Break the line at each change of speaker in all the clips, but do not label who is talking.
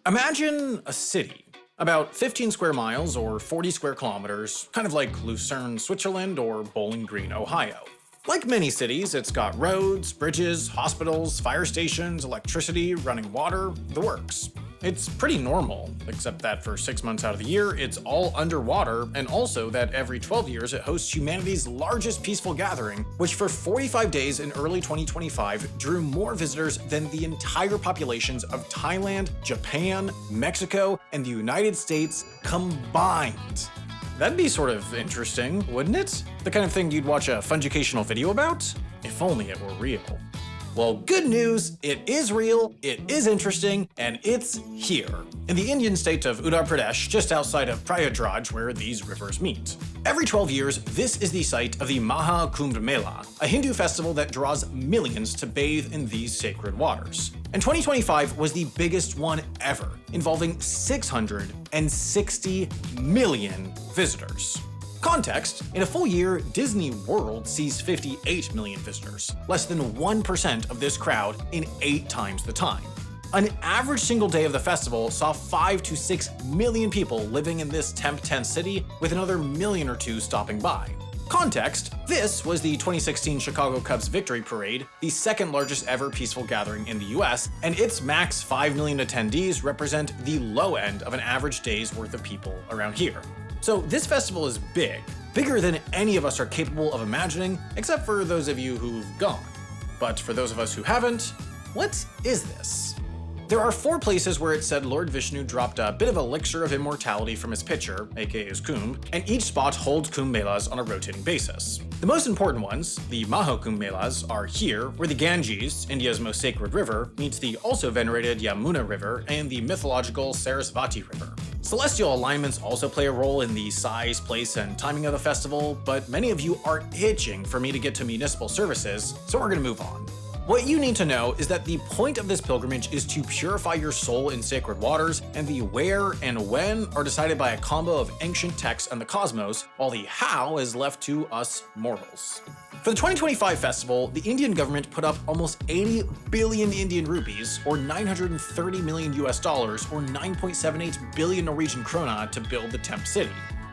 Imagine a city, about 15 square miles or 40 square kilometers, kind of like Lucerne, Switzerland or Bowling Green, Ohio. Like many cities, it's got roads, bridges, hospitals, fire stations, electricity, running water, the works. It's pretty normal, except that for 6 months out of the year, it's all underwater, and also that every 12 years it hosts humanity's largest peaceful gathering, which for 45 days in early 2025 drew more visitors than the entire populations of Thailand, Japan, Mexico, and the United States combined. That'd be sort of interesting, wouldn't it? The kind of thing you'd watch a funducational video about? If only it were real. Well, good news, it is real, it is interesting, and it's here, in the Indian state of Uttar Pradesh, just outside of Prayagraj, where these rivers meet. Every 12 years, this is the site of the Maha Kumbh Mela, a Hindu festival that draws millions to bathe in these sacred waters. And 2025 was the biggest one ever, involving 660 million visitors. Context, in a full year, Disney World sees 58 million visitors, less than 1% of this crowd in 8 times the time. An average single day of the festival saw 5 to 6 million people living in this temp tent city, with another million or two stopping by. Context, this was the 2016 Chicago Cubs Victory Parade, the second largest ever peaceful gathering in the US, and its max 5 million attendees represent the low end of an average day's worth of people around here. So this festival is big, bigger than any of us are capable of imagining, except for those of you who've gone. But for those of us who haven't, what is this? There are 4 places where it said Lord Vishnu dropped a bit of elixir of immortality from his pitcher, aka his kumbh, and each spot holds kumbh melas on a rotating basis. The most important ones, the Maha Kumbh Melas, are here, where the Ganges, India's most sacred river, meets the also venerated Yamuna River and the mythological Sarasvati River. Celestial alignments also play a role in the size, place, and timing of the festival, but many of you are itching for me to get to municipal services, so we're gonna move on. What you need to know is that the point of this pilgrimage is to purify your soul in sacred waters, and the where and when are decided by a combo of ancient texts and the cosmos, while the how is left to us mortals. For the 2025 festival, the Indian government put up almost 80 billion Indian rupees, or $930 million US, or 9.78 billion Norwegian krona to build the temp city.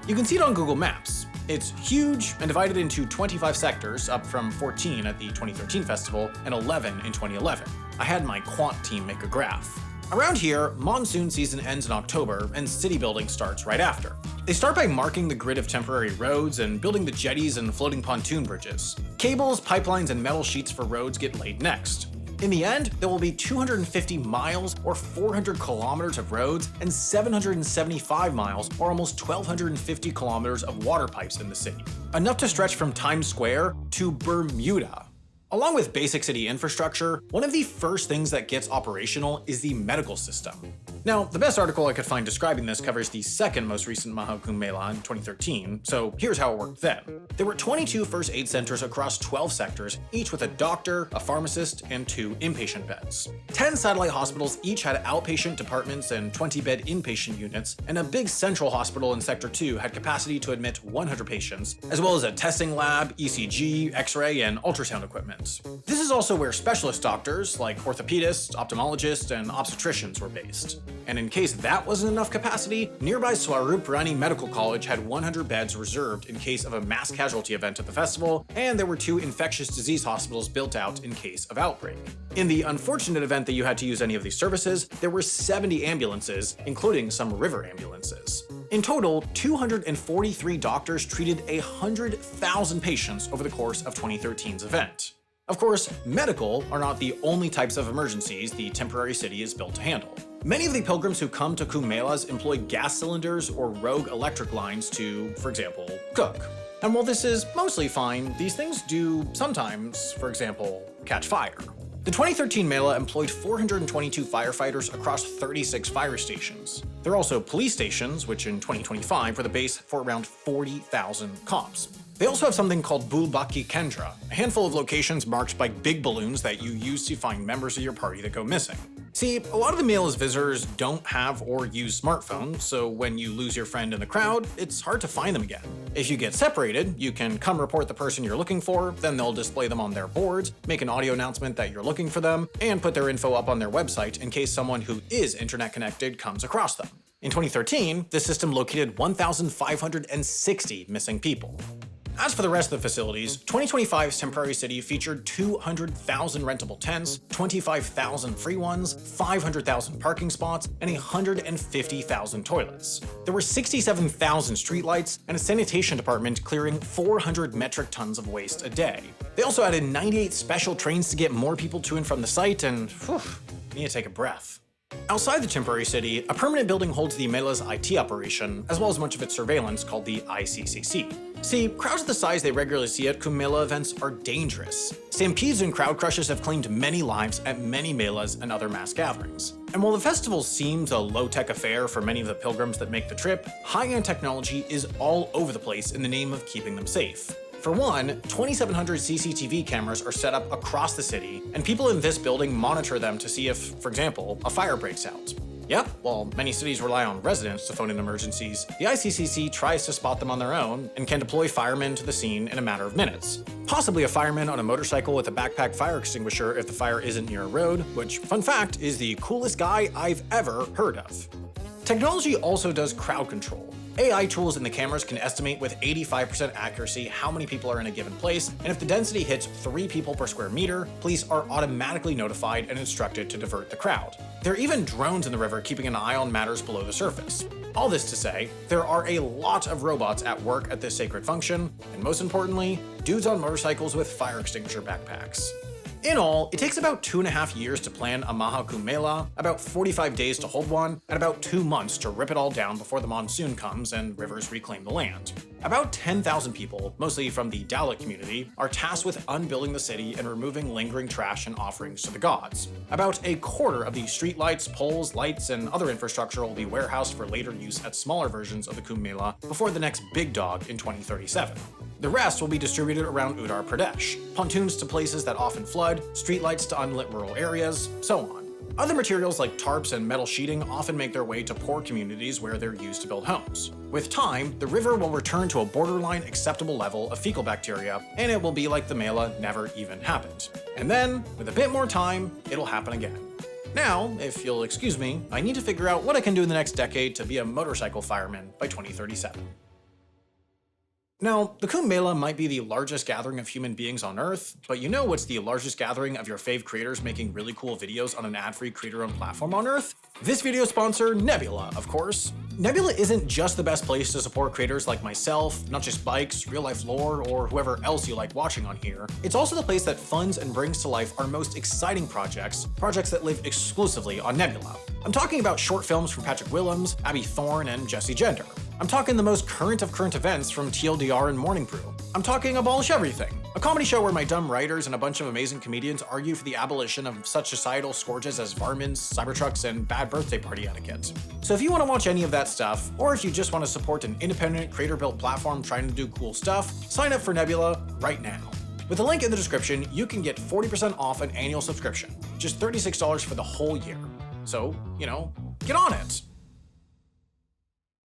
You can see it on Google Maps. It's huge and divided into 25 sectors, up from 14 at the 2013 festival and 11 in 2011. I had my quant team make a graph. Around here, monsoon season ends in October and city building starts right after. They start by marking the grid of temporary roads and building the jetties and floating pontoon bridges. Cables, pipelines, and metal sheets for roads get laid next. In the end, there will be 250 miles or 400 kilometers of roads and 775 miles or almost 1,250 kilometers of water pipes in the city. Enough to stretch from Times Square to Bermuda. Along with basic city infrastructure, one of the first things that gets operational is the medical system. Now, the best article I could find describing this covers the second most recent Maha Kumbh Mela in 2013, so here's how it worked then. There were 22 first aid centers across 12 sectors, each with a doctor, a pharmacist, and 2 inpatient beds. 10 satellite hospitals each had outpatient departments and 20-bed inpatient units, and a big central hospital in Sector 2 had capacity to admit 100 patients, as well as a testing lab, ECG, X-ray, and ultrasound equipment. This is also where specialist doctors, like orthopedists, ophthalmologists, and obstetricians were based. And in case that wasn't enough capacity, nearby Swarup Rani Medical College had 100 beds reserved in case of a mass casualty event at the festival, and there were 2 infectious disease hospitals built out in case of outbreak. In the unfortunate event that you had to use any of these services, there were 70 ambulances, including some river ambulances. In total, 243 doctors treated 100,000 patients over the course of 2013's event. Of course, medical are not the only types of emergencies the temporary city is built to handle. Many of the pilgrims who come to Kumbh Melas employ gas cylinders or rogue electric lines to, for example, cook. And while this is mostly fine, these things do sometimes, for example, catch fire. The 2013 Mela employed 422 firefighters across 36 fire stations. There are also police stations, which in 2025 were the base for around 40,000 cops. They also have something called Bulbaki Kendra, a handful of locations marked by big balloons that you use to find members of your party that go missing. See, a lot of the Mela's visitors don't have or use smartphones, so when you lose your friend in the crowd, it's hard to find them again. If you get separated, you can come report the person you're looking for, then they'll display them on their boards, make an audio announcement that you're looking for them, and put their info up on their website in case someone who is internet connected comes across them. In 2013, the system located 1,560 missing people. As for the rest of the facilities, 2025's Temporary City featured 200,000 rentable tents, 25,000 free ones, 500,000 parking spots, and 150,000 toilets. There were 67,000 streetlights and a sanitation department clearing 400 metric tons of waste a day. They also added 98 special trains to get more people to and from the site, and you need to take a breath. Outside the Temporary City, a permanent building holds the Mela's IT operation, as well as much of its surveillance called the ICCC. See, crowds of the size they regularly see at Mela events are dangerous. Stampedes and crowd crushes have claimed many lives at many Melas and other mass gatherings. And while the festival seems a low-tech affair for many of the pilgrims that make the trip, high-end technology is all over the place in the name of keeping them safe. For one, 2,700 CCTV cameras are set up across the city, and people in this building monitor them to see if, for example, a fire breaks out. Yep, while many cities rely on residents to phone in emergencies, the ICCC tries to spot them on their own and can deploy firemen to the scene in a matter of minutes. Possibly a fireman on a motorcycle with a backpack fire extinguisher if the fire isn't near a road, which, fun fact, is the coolest guy I've ever heard of. Technology also does crowd control. AI tools in the cameras can estimate with 85% accuracy how many people are in a given place, and if the density hits 3 people per square meter, police are automatically notified and instructed to divert the crowd. There are even drones in the river keeping an eye on matters below the surface. All this to say, there are a lot of robots at work at this sacred function, and most importantly, dudes on motorcycles with fire extinguisher backpacks. In all, it takes about 2.5 years to plan a Maha Kumbh Mela, about 45 days to hold one, and about 2 months to rip it all down before the monsoon comes and rivers reclaim the land. About 10,000 people, mostly from the Dalit community, are tasked with unbuilding the city and removing lingering trash and offerings to the gods. About a quarter of the streetlights, poles, lights, and other infrastructure will be warehoused for later use at smaller versions of the Kumbh Mela before the next big dog in 2037. The rest will be distributed around Uttar Pradesh, pontoons to places that often flood, streetlights to unlit rural areas, so on. Other materials like tarps and metal sheeting often make their way to poor communities where they're used to build homes. With time, the river will return to a borderline acceptable level of fecal bacteria, and it will be like the Mela never even happened. And then, with a bit more time, it'll happen again. Now, if you'll excuse me, I need to figure out what I can do in the next decade to be a motorcycle fireman by 2037. Now, the Kumbh Mela might be the largest gathering of human beings on Earth, but you know what's the largest gathering of your fave creators making really cool videos on an ad-free creator-owned platform on Earth? This video sponsor, Nebula, of course. Nebula isn't just the best place to support creators like myself, not just bikes, real-life lore, or whoever else you like watching on here. It's also the place that funds and brings to life our most exciting projects that live exclusively on Nebula. I'm talking about short films from Patrick Willems, Abby Thorne, and Jesse Gender. I'm talking the most current of current events from TLDR and Morning Brew. I'm talking Abolish Everything, a comedy show where my dumb writers and a bunch of amazing comedians argue for the abolition of such societal scourges as varmints, cybertrucks, and bad birthday party etiquette. So if you want to watch any of that stuff, or if you just want to support an independent creator-built platform trying to do cool stuff, sign up for Nebula right now. With the link in the description, you can get 40% off an annual subscription, just $36 for the whole year. So, get on it.